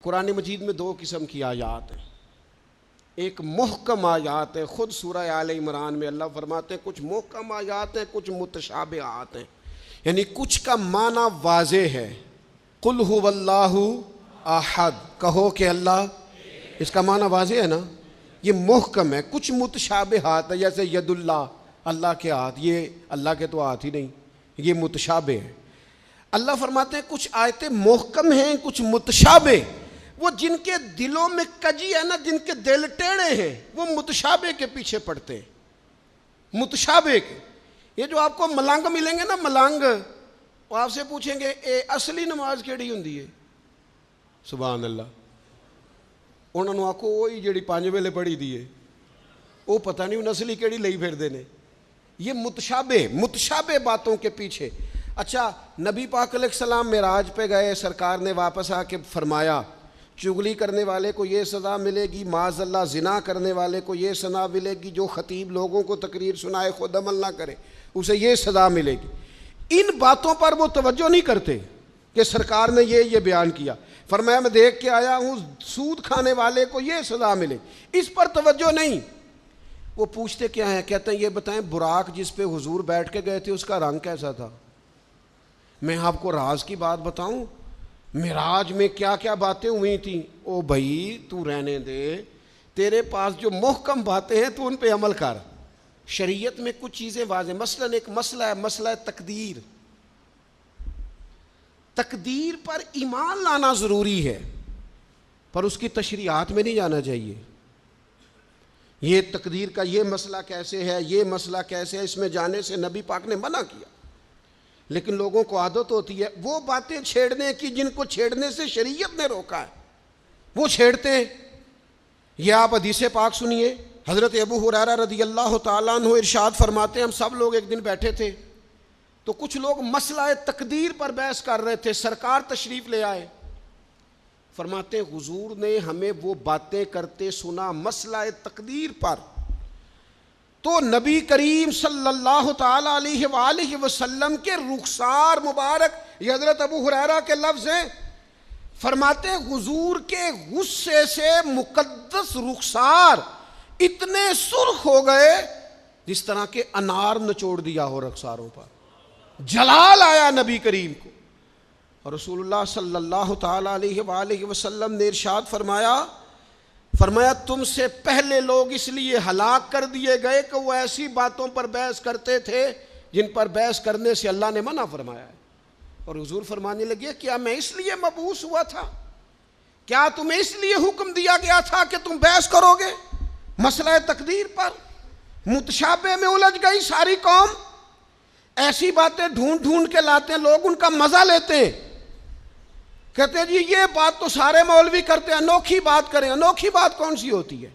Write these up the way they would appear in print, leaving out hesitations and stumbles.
قرآن مجید میں دو قسم کی آیات ہیں، ایک محکم آیات ہے، خود سورہ آل عمران میں اللہ فرماتے ہیں کچھ محکم آیات ہیں، کچھ متشابہات ہیں، یعنی کچھ کا معنی واضح ہے۔ قل هو اللہ احد، کہو کہ اللہ، اس کا معنی واضح ہے نا، یہ محکم ہے۔ کچھ متشابہات ہے، جیسے ید اللہ، اللہ کے ہاتھ، یہ اللہ کے تو ہاتھ ہی نہیں، یہ متشابہ ہے۔ اللہ فرماتے ہیں کچھ آیتیں محکم ہیں، کچھ متشابہ۔ وہ جن کے دلوں میں کجی ہے نا، جن کے دل ٹیڑھے ہیں، وہ متشابہ کے پیچھے پڑتے ہیں، متشابہ کے۔ یہ جو آپ کو ملنگ ملیں گے نا، ملنگ، وہ آپ سے پوچھیں گے اے اصلی نماز کیڑی ہوندی ہے؟ سبحان اللہ، انہوں نے آکھو وہی جڑی 5 ویلے پڑھی دی ہے، وہ پتہ نہیں انہوں اصلی کیڑی لئی پھر دینے۔ یہ متشابہ باتوں کے پیچھے۔ اچھا، نبی پاک علیہ السلام معراج پہ گئے، سرکار نے واپس آ کے فرمایا چغلی کرنے والے کو یہ سزا ملے گی، معاذ اللہ زنا کرنے والے کو یہ سزا ملے گی، جو خطیب لوگوں کو تقریر سنائے خود عمل نہ کرے اسے یہ سزا ملے گی۔ ان باتوں پر وہ توجہ نہیں کرتے کہ سرکار نے یہ بیان کیا۔ فرمایا میں دیکھ کے آیا ہوں سود کھانے والے کو یہ سزا ملے، اس پر توجہ نہیں۔ وہ پوچھتے کیا ہیں؟ کہتے ہیں یہ بتائیں براق جس پہ حضور بیٹھ کے گئے تھے اس کا رنگ کیسا تھا؟ میں آپ کو راز کی بات بتاؤں، معراج میں کیا کیا باتیں ہوئی تھیں؟ او بھائی تو رہنے دے، تیرے پاس جو محکم باتیں ہیں تو ان پہ عمل کر۔ شریعت میں کچھ چیزیں واضح، مثلا ایک مسئلہ ہے، مسئلہ تقدیر۔ تقدیر پر ایمان لانا ضروری ہے، پر اس کی تشریحات میں نہیں جانا چاہیے۔ یہ تقدیر کا یہ مسئلہ کیسے ہے، یہ مسئلہ کیسے ہے، اس میں جانے سے نبی پاک نے منع کیا۔ لیکن لوگوں کو عادت ہوتی ہے وہ باتیں چھیڑنے کی جن کو چھیڑنے سے شریعت نے روکا ہے، وہ چھیڑتے ہیں۔ یہ آپ حدیث پاک سنیے، حضرت ابو ہریرہ رضی اللہ تعالیٰ عنہ ارشاد فرماتے ہیں ہم سب لوگ ایک دن بیٹھے تھے تو کچھ لوگ مسئلہ تقدیر پر بحث کر رہے تھے، سرکار تشریف لے آئے۔ فرماتے ہیں حضور نے ہمیں وہ باتیں کرتے سنا مسئلہ تقدیر پر، تو نبی کریم صلی اللہ تعالی علیہ وآلہ وسلم کے رخسار مبارک، یہ حضرت ابو ہریرہ کے لفظ ہیں، فرماتے ہیں حضور کے غصے سے مقدس رخسار اتنے سرخ ہو گئے جس طرح کے انار نچوڑ دیا ہو رخساروں پر، جلال آیا نبی کریم کو۔ اور رسول اللہ صلی اللہ تعالی علیہ وآلہ وسلم نے ارشاد فرمایا تم سے پہلے لوگ اس لیے ہلاک کر دیے گئے کہ وہ ایسی باتوں پر بحث کرتے تھے جن پر بحث کرنے سے اللہ نے منع فرمایا ہے۔ اور حضور فرمانے لگے کیا میں اس لیے مبعوث ہوا تھا؟ کیا تمہیں اس لیے حکم دیا گیا تھا کہ تم بحث کرو گے مسئلہ تقدیر پر؟ متشابہ میں الجھ گئی ساری قوم، ایسی باتیں ڈھونڈ ڈھونڈ کے لاتے ہیں، لوگ ان کا مزہ لیتے ہیں، کہتے ہیں جی یہ بات تو سارے مولوی کرتے ہیں، انوکھی بات کریں۔ انوکھی بات کون سی ہوتی ہے؟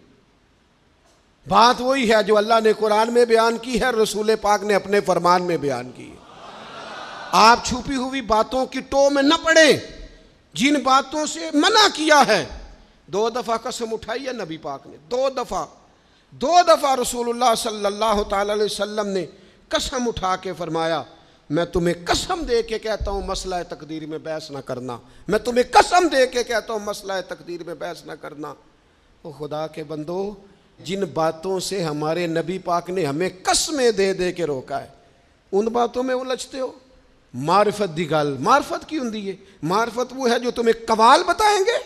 بات وہی ہے جو اللہ نے قرآن میں بیان کی ہے، رسول پاک نے اپنے فرمان میں بیان کی ہے۔ آپ چھپی ہوئی باتوں کی ٹو میں نہ پڑیں، جن باتوں سے منع کیا ہے۔ 2 دفعہ قسم اٹھائی ہے نبی پاک نے، 2 دفعہ رسول اللہ صلی اللہ تعالی علیہ وسلم نے قسم اٹھا کے فرمایا میں تمہیں قسم دے کے کہتا ہوں مسئلہ تقدیر میں بحث نہ کرنا، میں تمہیں قسم دے کے کہتا ہوں مسئلہ تقدیر میں بحث نہ کرنا۔ او خدا کے بندو، جن باتوں سے ہمارے نبی پاک نے ہمیں قسمیں دے دے کے روکا ہے ان باتوں میں الجھتے ہو۔ معرفت دی گل، معرفت کی ہوندی ہے؟ معرفت وہ ہے جو تمہیں قوال بتائیں گے،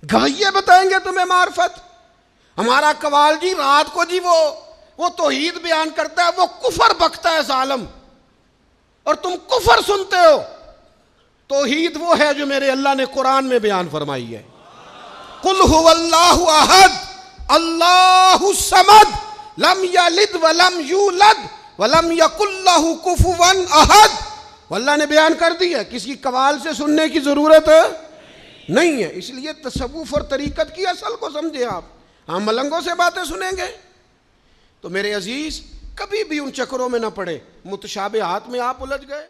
گویے بتائیں گے تمہیں معرفت۔ ہمارا قوال جی رات کو جی وہ توحید بیان کرتا ہے، وہ کفر بکتا ہے ظالم، اور تم کفر سنتے ہو۔ توحید وہ ہے جو میرے اللہ نے قرآن میں بیان فرمائی ہے، قل هو اللہ احد اللہ الصمد لم یلد ولم یولد ولم یکن لہ کفوا احد۔ اللہ نے بیان کر دی ہے، کسی قوال سے سننے کی ضرورت نہیں ہے۔ اس لیے تصوف اور طریقت کی اصل کو سمجھے آپ۔ ہم ملنگوں سے باتیں سنیں گے تو میرے عزیز کبھی بھی ان چکروں میں نہ پڑے، متشابہات میں آپ الجھ گئے۔